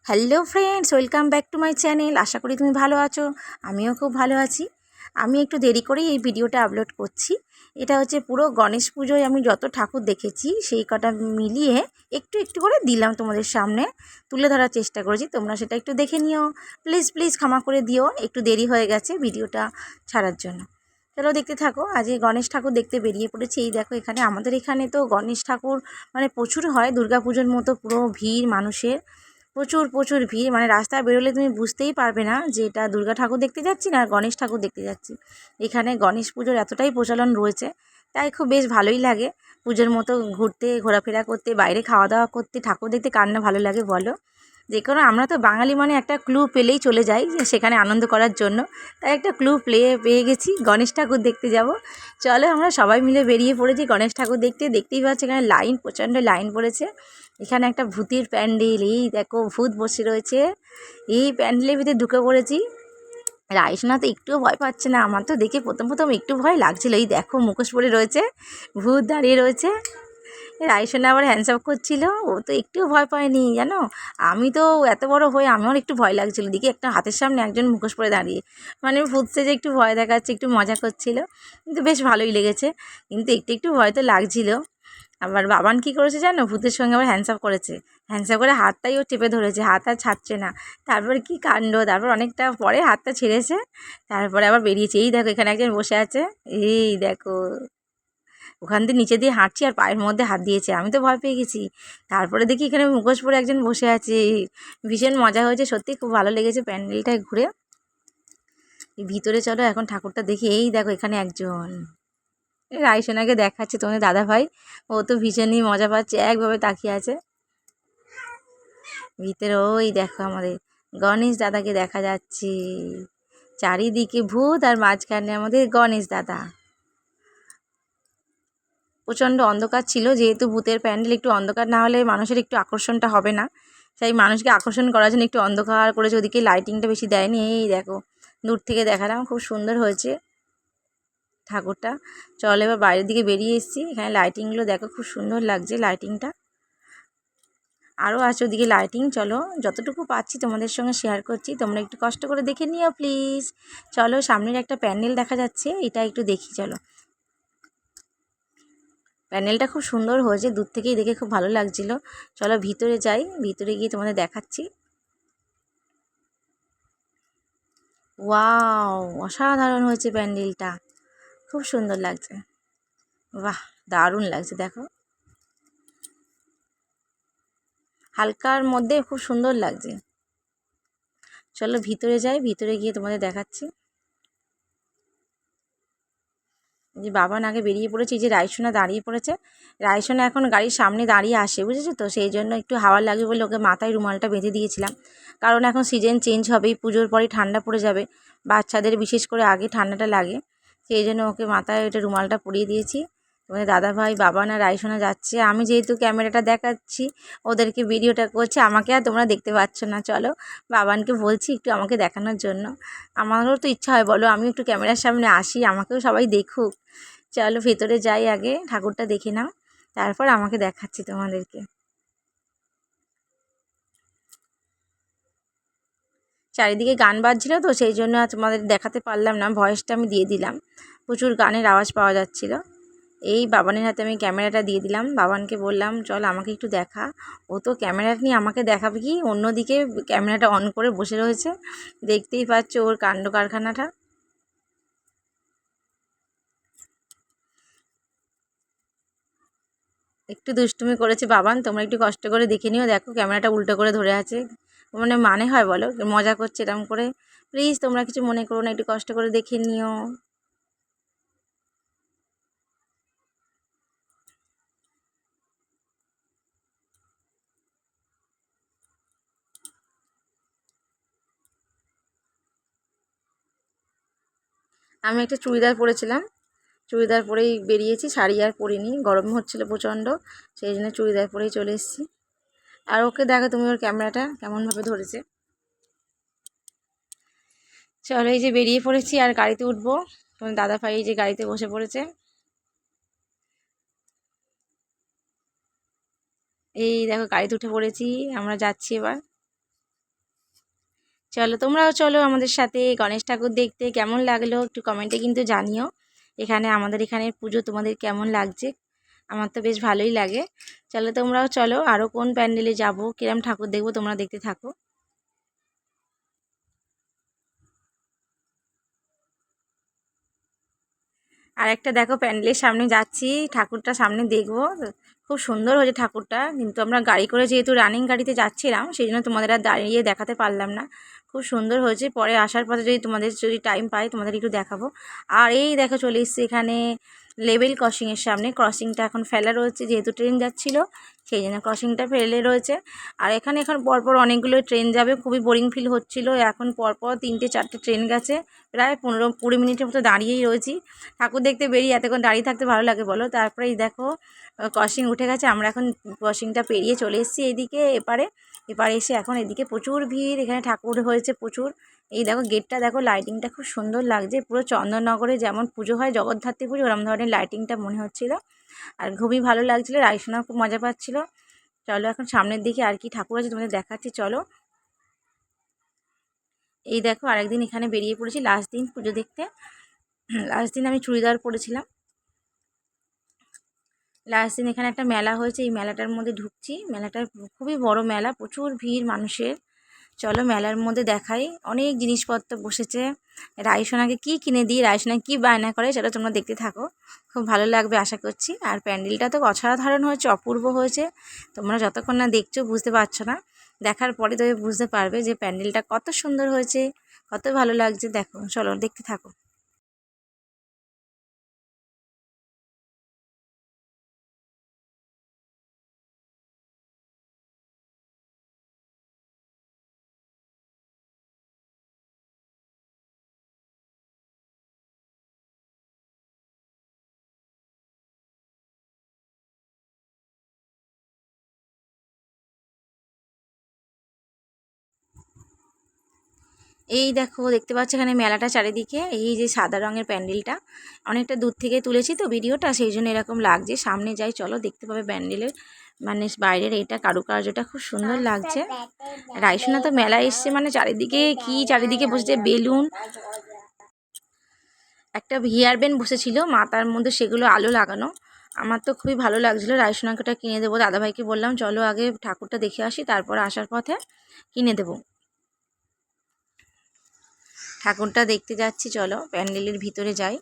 Hello friends, welcome back to my channel. আশা করি তুমি ভালো আছো। আমিও খুব ভালো আছি। আমি একটু দেরি করেই এই ভিডিওটা আপলোড করছি। এটা হচ্ছে পুরো গণেশ পুজোয় আমি যত ঠাকুর দেখেছি সেই কটা মিলিয়ে একটু একটু করে দিলাম তোমাদের সামনে তুলে ধরার চেষ্টা করেছি। তোমরা সেটা একটু দেখে নিও। প্লিজ প্লিজ ক্ষমা করে দিও, একটু দেরি হয়ে গেছে ভিডিওটা ছাড়ার জন্য। চলো দেখতে থাকো। আজ এই গণেশ ঠাকুর দেখতে বেরিয়ে পড়েছি। এই দেখো, এখানে আমাদের এখানে তো গণেশ ঠাকুর মানে প্রচুর হয়, দুর্গাপুজোর মতো পুরো ভিড় মানুষের, প্রচুর প্রচুর ভিড়। মানে রাস্তায় বেরোলে তুমি বুঝতেই পারবে না যে এটা দুর্গা ঠাকুর দেখতে যাচ্ছি না গণেশ ঠাকুর দেখতে যাচ্ছি। এখানে গণেশ পুজোর এতটাই প্রচলন রয়েছে, তাই খুব বেশ ভালোই লাগে পুজোর মতো ঘুরতে, ঘোরাফেরা করতে, বাইরে খাওয়া দাওয়া করতে। ঠাকুর দেখতে কার না ভালো লাগে বলো। যে কোনো আমরা তো বাঙালি মানে একটা ক্লু পেলেই চলে যাই যে সেখানে আনন্দ করার জন্য। তাই একটা ক্লু পেয়ে গেছি, গণেশ ঠাকুর দেখতে যাব। চলো আমরা সবাই মিলে বেরিয়ে পড়েছি গণেশ ঠাকুর দেখতে। দেখতেই পাচ্ছি এখানে লাইন, প্রচণ্ড লাইন পড়েছে। এখানে একটা ভূতের প্যান্ডেল, এই দেখো ভূত বসে রয়েছে। এই প্যান্ডেলের ভিতরে ঢুকে পড়েছি। রাইসোনা তো একটুও ভয় পাচ্ছে না। আমার তো দেখে প্রথম প্রথম একটু ভয় লাগছিল। এই দেখো মুখোশ পরে রয়েছে, ভূত দাঁড়িয়ে রয়েছে। রাইসোনা আবার হ্যান্ডস আপ করছিল, ও তো একটুও ভয় পায়নি জানো। আমি তো এত বড় হয়ে আমার একটু ভয় লাগছিল। দেখি একটা হাতের সামনে একজন মুখোশ পরে দাঁড়িয়ে, মানে ভূত সেজে একটু ভয় দেখাচ্ছে, একটু মজা করছিল। কিন্তু বেশ ভালোই লেগেছে, কিন্তু একটু একটু ভয় তো লাগছিল। আবার বাবান কী করেছে জানো, ভূতের সঙ্গে আবার হ্যান্ডস আপ করেছে। হ্যান্ডস আপ করে হাতটাই ও চেপে ধরেছে, হাত আর ছাড়ছে না। তারপর কি কাণ্ড, তারপর অনেকটা পরে হাতটা ছেড়েছে, তারপরে আবার বেরিয়েছে। এই দেখো এখানে একজন বসে আছে, এই দেখো ওখান দিয়ে নিচে দিয়ে হাঁটছি আর পায়ের মধ্যে হাত দিয়েছে। আমি তো ভয় পেয়ে গেছি। তারপরে দেখি এখানে মুখোশ পরে একজন বসে আছে। ভীষণ মজা হয়েছে, সত্যি খুব ভালো লেগেছে প্যান্ডেলটায় ঘুরে। ভিতরে চলো এখন ঠাকুরটা দেখি। এই দেখো এখানে একজন রাইসোনাকে দেখাচ্ছে তোমাদের দাদা ভাই। ও তো ভীষণই মজা পাচ্ছে, একভাবে তাকিয়ে আছে। ভিতরে ওই দেখো আমাদের গণেশ দাদাকে দেখা যাচ্ছে। চারিদিকে ভূত আর মাঝখানে আমাদের গণেশ দাদা। প্রচণ্ড অন্ধকার ছিল, যেহেতু ভূতের প্যান্ডেল, একটু অন্ধকার না হলে মানুষের একটু আকর্ষণটা হবে না। তাই মানুষকে আকর্ষণ করার জন্য একটু অন্ধকার করেছে, ওদিকে লাইটিংটা বেশি দেয়নি। এই দেখো দূর থেকে দেখালাম, খুব সুন্দর হয়েছে ঠাকুরটা। চল এবার বাইরের দিকে বেরিয়ে এসেছি। এখানে লাইটিংগুলো দেখো, খুব সুন্দর লাগছে লাইটিংটা। আরও আছে ওদিকে লাইটিং। চলো যতটুকু পাচ্ছি তোমাদের সঙ্গে শেয়ার করছি, তোমরা একটু কষ্ট করে দেখে নিও প্লিজ। চলো সামনের একটা প্যান্ডেল দেখা যাচ্ছে, এটা একটু দেখি। চলো প্যান্ডেলটা খুব সুন্দর হয়েছে, দূর থেকেই দেখে খুব ভালো লাগছিল। চলো ভিতরে যাই, ভিতরে গিয়ে তোমাদের দেখাচ্ছি। ওয়াও, অসাধারণ হয়েছে প্যান্ডেলটা, খুব সুন্দর লাগছে। বাহ, দারুণ লাগছে দেখো, হালকার মধ্যে খুব সুন্দর লাগছে। চলো ভিতরে যাই, ভিতরে গিয়ে তোমাদের দেখাচ্ছি। যে বাবান আগে বেরিয়ে পড়েছে, যে রাইসোনা দাঁড়িয়ে পড়েছে। রাইসোনা এখন গাড়ির সামনে দাঁড়িয়ে আসে, বুঝেছো তো, সেই জন্য একটু হাওয়া লাগবে বলে ওকে মাথায় রুমালটা বেঁধে দিয়েছিলাম। কারণ এখন সিজন চেঞ্জ হবে, পুজোর পরেই ঠান্ডা পড়ে যাবে, বাচ্চাদের বিশেষ করে আগে ঠান্ডাটা লাগে। সেই জন্য ওকে মাথায় এটা রুমালটা পরিয়ে দিয়েছি। তোমাদের দাদাভাই, বাবান আর রাইসোনা যাচ্ছে। আমি যেহেতু ক্যামেরাটা দেখাচ্ছি, ওদেরকে ভিডিওটা করছে, আমাকে আর তোমরা দেখতে পাচ্ছ না। চলো বাবানকে বলছি একটু আমাকে দেখানোর জন্য। আমারও তো ইচ্ছা হয় বলো, আমি একটু ক্যামেরার সামনে আসি, আমাকেও সবাই দেখুক। চলো ভেতরে যাই, আগে ঠাকুরটা দেখে নাও, তারপর আমাকে দেখাচ্ছি তোমাদেরকে। চারিদিকে গান বাজছিল তো, সেই জন্য আর তোমাদের দেখাতে পারলাম না, ভয়েসটা আমি দিয়ে দিলাম। প্রচুর গানের আওয়াজ পাওয়া যাচ্ছিল। এই বাবানের হাতে আমি ক্যামেরাটা দিয়ে দিলাম, বাবানকে বললাম চল আমাকে একটু দেখা। ও তো ক্যামেরাটা নিয়ে আমাকে দেখাবে কি, অন্যদিকে ক্যামেরাটা অন করে বসে রয়েছে। দেখতেই পাচ্ছ ওর কাণ্ড কারখানাটা। একটু দুষ্টুমি করেছে বাবান, তোমরা একটু কষ্ট করে দেখে নিও। দেখো ক্যামেরাটা উল্টো করে ধরে আছে, মানে হয় বলো, মজা করছে এরকম করে। প্লিজ তোমরা কিছু মনে করো না, একটু কষ্ট করে দেখে নিও। আমি একটা চুড়িদার পরেছিলাম, চুড়িদার পরেই বেরিয়েছি, শাড়ি আর পরিনি, গরম হচ্ছিলো প্রচণ্ড, সেই জন্য চুড়িদার পরেই চলে এসেছি। আর ওকে দেখো তুমি, ওর ক্যামেরাটা কেমনভাবে ধরেছে। চলো এই যে বেরিয়ে পড়েছি আর গাড়িতে উঠবো। তোমার দাদা ভাই এই যে গাড়িতে বসে পড়েছে। এই দেখো গাড়িতে উঠে পড়েছি, আমরা যাচ্ছি এবার। চলো তোমরাও চলো আমাদের সাথে গণেশ ঠাকুর দেখতে। কেমন লাগলো একটু কমেন্টে কিন্তু জানিও। আমাদের এখানে পুজো তোমাদের কেমন লাগছে? আমার তো বেশ ভালোই লাগে। চলো তোমরাও চলো, আরও কোন প্যান্ডেলে যাব, কিরম ঠাকুর দেখবো, তোমরা দেখতে থাকো। আর একটা দেখো প্যান্ডেলের সামনে যাচ্ছি, ঠাকুরটা সামনে দেখবো। খুব সুন্দর হয়েছে ঠাকুরটা, কিন্তু আমরা গাড়ি করে যেহেতু রানিং গাড়িতে যাচ্ছিলাম সেই জন্য তোমাদের আর দাঁড়িয়ে দেখাতে পারলাম না। খুব সুন্দর হয়েছে, পরে আসার পথে যদি তোমাদের টাইম পাই তোমাদের একটু দেখাবো। আর এই দেখো চলে এসেছি এখানে লেভেল ক্রসিংয়ের সামনে। ক্রসিংটা এখন ফেলা রয়েছে, যেহেতু ট্রেন যাচ্ছিলো সেই জন্য ক্রসিংটা ফেলে রয়েছে। আর এখানে এখন পরপর অনেকগুলো ট্রেন যাবে, খুবই বোরিং ফিল হচ্ছিলো। এখন পরপর 3-4টে ট্রেন গেছে, প্রায় 15-20 মিনিটের মতো দাঁড়িয়েই রয়েছি। ঠাকুর দেখতে বেরিয়ে এতক্ষণ দাঁড়িয়ে থাকতে ভালো লাগে বলো? তারপরে এই দেখো ক্রসিং উঠে গেছে, আমরা এখন ক্রসিংটা পেরিয়ে চলে এসেছি এইদিকে এপারে এসে এখন এদিকে প্রচুর ভিড়, এখানে ঠাকুর হয়েছে প্রচুর। এই দেখো গেটটা দেখো, লাইটিংটা খুব সুন্দর লাগছে, পুরো চন্দননগরে যেমন পুজো হয় জগদ্ধাত্রী পুজো ওরকম ধরনের লাইটিংটা মনে হচ্ছিলো। আর খুবই ভালো লাগছিলো, রাইসোনা খুব মজা পাচ্ছিলো। চলো এখন সামনের দিকে আর কি ঠাকুর আছে তোমাদের দেখাচ্ছি চলো। এই দেখো আরেকদিন এখানে বেরিয়ে পড়েছি, লাস্ট দিন পুজো দেখতে। লাস্ট দিন আমি চুড়িদার পরেছিলাম। লাস্ট দিন এখানে একটা মেলা হয়েছে, এই মেলাটার মধ্যে ঢুকছি। মেলাটা খুবই বড় মেলা, প্রচুর ভিড় মানুষের। চলো মেলার মধ্যে দেখাই, অনেক জিনিসপত্র বসেছে। রাইসোনাকে কি কিনে দিই, রাইসোনা কি বায়না করে সেটা তোমরা দেখতে থাকো, খুব ভালো লাগবে আশা করছি। আর প্যান্ডেলটা তো অসাধারণ হয়েছে, অপূর্ব হয়েছে। তোমরা যতক্ষণ না দেখছো বুঝতে পারছো না, দেখার পরে তবে বুঝতে পারবে যে প্যান্ডেলটা কত সুন্দর হয়েছে, কত ভালো লাগছে। দেখো চলো দেখতে থাকো। এই দেখো দেখতে পাচ্ছ এখানে মেলাটা চারিদিকে, এই যে সাদা রঙের প্যান্ডেলটা অনেকটা দূর থেকে তুলেছি তো ভিডিওটা, সেই জন্য এরকম লাগছে। সামনে যাই চলো, দেখতে পাবে প্যান্ডেলের মানে বাইরের এইটা কারুকার্যটা খুব সুন্দর লাগছে। রাইসোনা তো মেলা এসছে মানে চারিদিকে কি চারিদিকে বসেছে বেলুন। একটা হেয়ার ব্যান্ড বসেছিল মাথার মধ্যে, সেগুলো আলো লাগানো। আমার তো খুবই ভালো লাগছিলো, রাইসোনাকে ওটা কিনে দেবো। দাদাভাইকে বললাম চলো আগে ঠাকুরটা দেখে আসি, তারপর আসার পথে কিনে দেবো। ঠাকুরটা দেখতে যাচ্ছি, চলো প্যান্ডেলের ভিতরে যাই।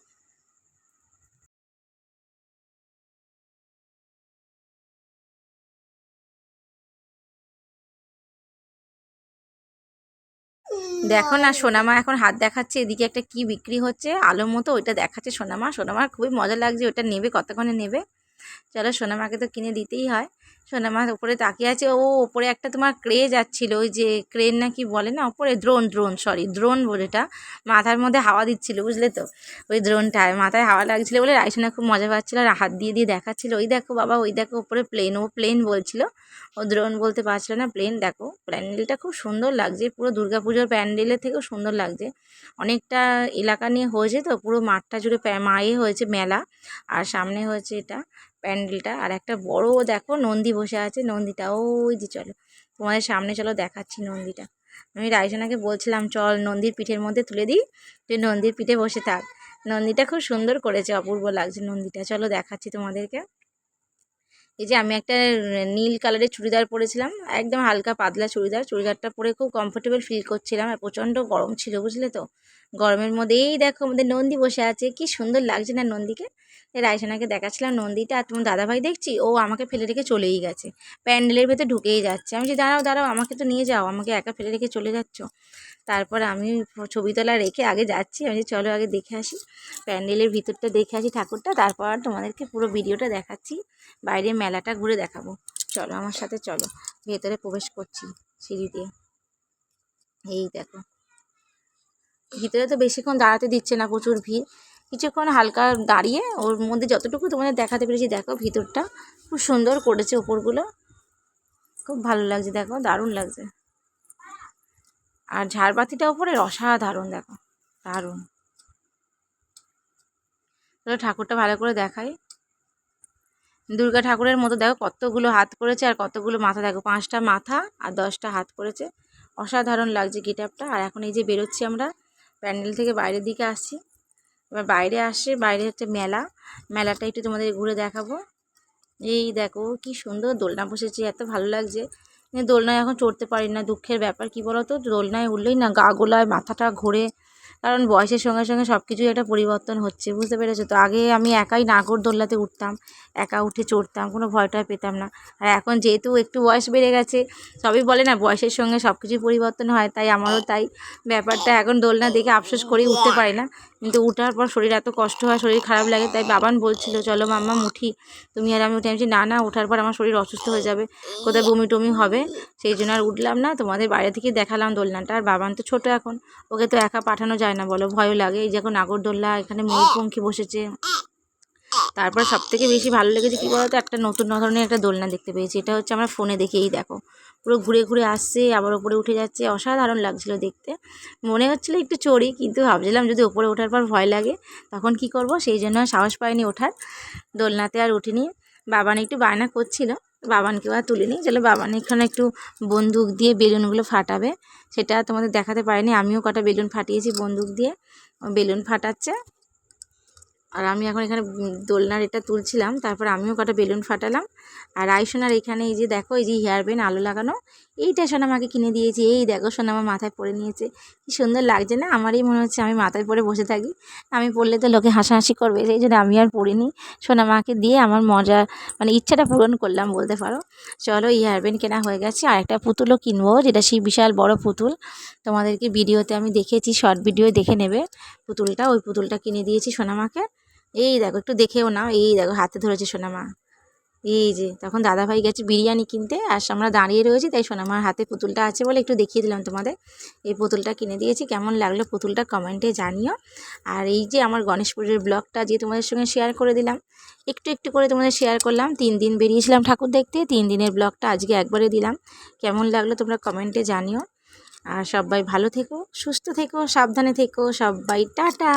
দেখো না সোনামা এখন হাত দেখাচ্ছে, এদিকে একটা কি বিক্রি হচ্ছে আলোর মতো, ওইটা দেখাচ্ছে সোনামা। সোনামার খুবই মজা লাগছে, ওটা নেবে, কতক্ষণে নেবে। চলো সোনামাকে তো কিনে দিতেই হয়। সোনামা উপরে তাকিয়ে আছে, ও ওপরে একটা তোমার ক্রে যাচ্ছিলো, ওই যে ক্রেন না কি বলে না ওপরে, দ্রোন বলে, এটা মাথার মধ্যে হাওয়া দিচ্ছিল বুঝলে তো। ওই দ্রোনটায় মাথায় হাওয়া লাগছিলো বলে রাইসোনা খুব মজা পাচ্ছিলো, আর হাত দিয়ে দিয়ে দেখাচ্ছিলো, ওই দেখো বাবা ওই দেখো ওপরে প্লেন, ও প্লেন বলছিল, ও দ্রোন বলতে পারছিল না, প্লেন। দেখো প্যান্ডেলটা খুব সুন্দর লাগছে, পুরো দুর্গাপুজোর প্যান্ডেলের থেকেও সুন্দর লাগছে। অনেকটা এলাকা নিয়ে হয়েছে তো, পুরো মাঠটা জুড়ে মায়ে হয়েছে মেলা, আর সামনে হয়েছে এটা প্যান্ডেলটা। আর একটা বড় দেখো নন্দী বসে আছে, নন্দীটা ওই যে, চলো তোমাদের সামনে চলো দেখাচ্ছি নন্দীটা। আমি রাইসোনাকে বলছিলাম চল নন্দীর পিঠের মধ্যে তুলে দিই, তুই নন্দীর পিঠে বসে থাক। নন্দীটা খুব সুন্দর করেছে, অপূর্ব লাগছে নন্দীটা, চলো দেখাচ্ছি তোমাদেরকে। এই যে আমি একটা নীল কালারের চুড়িদার পরেছিলাম, একদম হালকা পাতলা চুড়িদারটা পরে খুব কমফোর্টেবল ফিল করছিলাম, আর প্রচণ্ড গরম ছিল বুঝলে তো। গরমের মধ্যে এই দেখো আমাদের নন্দী বসে আছে, কি সুন্দর লাগছে না নন্দীকে। রাইসোনাকে দেখাচ্ছিলাম নন্দীটা, আর তোমার দাদাভাই দেখছি ও আমাকে ফেলে রেখে চলেই গেছে, প্যান্ডেলের ভেতর ঢুকেই যাচ্ছে। আমি যে দাঁড়াও দাঁড়াও, আমাকে তো নিয়ে যাও, আমাকে একা ফেলে রেখে চলে যাচ্ছ। তারপর আমি ছবি তোলা রেখে আগে যাচ্ছি, আমি যে চলো আগে দেখে আসি প্যান্ডেলের ভিতরটা, দেখে আসি ঠাকুরটা, তারপর তোমাদেরকে পুরো ভিডিওটা দেখাচ্ছি, বাইরে মেলাটা ঘুরে দেখাবো। চলো আমার সাথে চলো, ভেতরে প্রবেশ করছি সিঁড়ি দিয়ে। এই দেখো ভিতরে তো বেশিক্ষণ দাঁড়াতে দিচ্ছে না, প্রচুর ভিড়। কিছুক্ষণ হালকা দাঁড়িয়ে ওর মধ্যে যতটুকু তোমাদের দেখাতে পেরেছি, দেখো ভিতরটা খুব সুন্দর করেছে, ওপরগুলো খুব ভালো লাগছে, দেখো দারুণ লাগছে। আর ঝাড়বাতিটা ওপরে অসাধারণ, দেখো দারুণ। তাহলে ঠাকুরটা ভালো করে দেখাই। দুর্গা ঠাকুরের মতো দেখো কতগুলো হাত করেছে, আর কতগুলো মাথা, দেখো 5টা মাথা আর 10টা হাত করেছে, অসাধারণ লাগছে গেটআপটা। আর এখন এই যে বেরোচ্ছি আমরা প্যান্ডেল থেকে বাইরের দিকে আসছি। এবার বাইরে আসে, বাইরে হচ্ছে মেলাটা একটু তোমাদের ঘুরে দেখাবো। এই দেখো কি সুন্দর দোলনা বসেছে, এত ভালো লাগছে। কিন্তু দোলনায় এখন চড়তে পারি না, দুঃখের ব্যাপার। কি বলো তো, দোলনায় উঠলেই না গা গোলায়, মাথাটা ঘোরে। কারণ বয়সের সঙ্গে সঙ্গে সব কিছুই একটা পরিবর্তন হচ্ছে, বুঝতে পেরেছো তো। আগে আমি একাই নাগরদোলনাতে উঠতাম, একা উঠে চড়তাম, কোনো ভয়টা পেতাম না। আর এখন যেহেতু একটু বয়স বেড়ে গেছে, সবই বলে না বয়সের সঙ্গে সব কিছুই পরিবর্তন হয়, তাই আমারও তাই ব্যাপারটা। এখন দোলনা দেখে আফসোস করেই উঠতে পারি না, কিন্তু উঠার পর শরীর এত কষ্ট হয়, শরীর খারাপ লাগে। তাই বাবান বলছিল চলো মাম্মা উঠি, তুমি আর আমি উঠে। আমি না না, ওঠার পর আমার শরীর অসুস্থ হয়ে যাবে, কোথায় বমি টমি হবে, সেই জন্য আর উঠলাম না। তোমাদের বাইরে থেকে দেখালাম দোলনাটা। আর বাবান তো ছোটো এখন, ওকে তো একা পাঠানো যায় না বলো, ভয়ও লাগে। এই যখন নাগরদোল্লা, এখানে ময়ূরপঙ্খী বসেছে। তারপর সব থেকে বেশি ভালো লেগেছে কী বলতো, একটা নতুন ধরনের একটা দোলনা দেখতে পেয়েছি। এটা হচ্ছে আমরা ফোনে দেখেই দেখো, পুরো ঘুরে ঘুরে আসছে, আবার ওপরে উঠে যাচ্ছে, অসাধারণ লাগছিল দেখতে। মনে হচ্ছিলো একটু চড়ি, কিন্তু ভাবছিলাম যদি ওপরে ওঠার পর ভয় লাগে তখন কি করব, সেই জন্য সাহস পাইনি ওঠার। দোলনাতে আর উঠিনি। বাবান একটু বায়না করছিল, বাবানকেও আর তুলিনি। চলো বাবান এখানে একটু বন্দুক দিয়ে বেলুনগুলো ফাটাবে, সেটা তোমাদের দেখাতে পারিনি। আমিও কটা বেলুন ফাটিয়েছি বন্দুক দিয়ে, বেলুন ফাটাচ্ছে। আর আমি এখন এখানে দোলনার এটা তুলছিলাম, তারপর আমিও কটা বেলুন ফাটালাম। আর আইসোনার এখানে এই যে দেখো, এই যে হেয়ার ব্যান্ড আলো লাগানো, এইটা সোনামাকে কিনে দিয়েছি। এই দেখো সোনামা মাথায় পরে নিয়েছে, কি সুন্দর লাগছে না। আমারই মনে হচ্ছে আমি মাথায় পরে বসে থাকি, আমি পরলে তো লোকে হাসাহাসি করবে, সেই জন্য আমি আর পরিনি। সোনামাকে দিয়ে আমার মজা, মানে ইচ্ছাটা পূরণ করলাম বলতে পারো। চলো এই হেয়ার ব্যান্ড কেনা হয়ে গেছে, আর একটা পুতুলও কিনবো, যেটা সেই বিশাল বড় পুতুল। তোমাদেরকে ভিডিওতে আমি দেখেছি, শর্ট ভিডিও দেখে নেবে পুতুলটা। ওই পুতুলটা কিনে দিয়েছি সোনামাকে। এই দেখো একটু দেখেও নাও, এই দেখো হাতে ধরেছে সোনামা। এই যে তখন দাদাভাই গেছে বিরিয়ানি কিনতে, আর আমরা দাঁড়িয়ে রয়েছি, তাই সোনামার হাতে পুতুলটা আছে বলে একটু দেখিয়ে দিলাম তোমাদের। এই পুতুলটা কিনে দিয়েছি, কেমন লাগলো পুতুলটা কমেন্টে জানিও। আর এই যে আমার গণেশ পুজোর ব্লগটা যে তোমাদের সঙ্গে শেয়ার করে দিলাম, একটু একটু করে তোমাদের শেয়ার করলাম। 3 দিন বেরিয়েছিলাম ঠাকুর দেখতে, 3 দিনের ব্লগটা আজকে একবারে দিলাম। কেমন লাগলো তোমরা কমেন্টে জানিও। আর সবাই ভালো থেকো, সুস্থ থেকো, সাবধানে থেকো সবাই, টাটা।